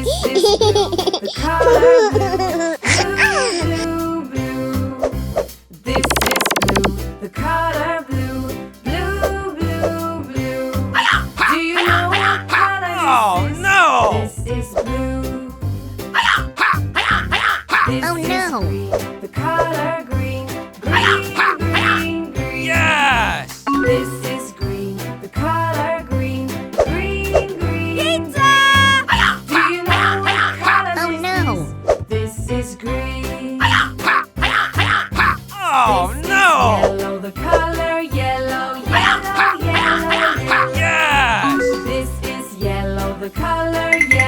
The color blue, blue, blue. This is blue, the color blue, blue, blue, blue. Do you know what color Oh, this is? no! This is blue. This Oh, is no. green, the color green, green, green, green. Yes! This is green, the color green, green, green. Pizza! Do you know what color Oh, this no. is? This is green. Oh, This is no! yellow, the color yellow, yellow, yellow, yellow. Yes! This is yellow, the color yellow.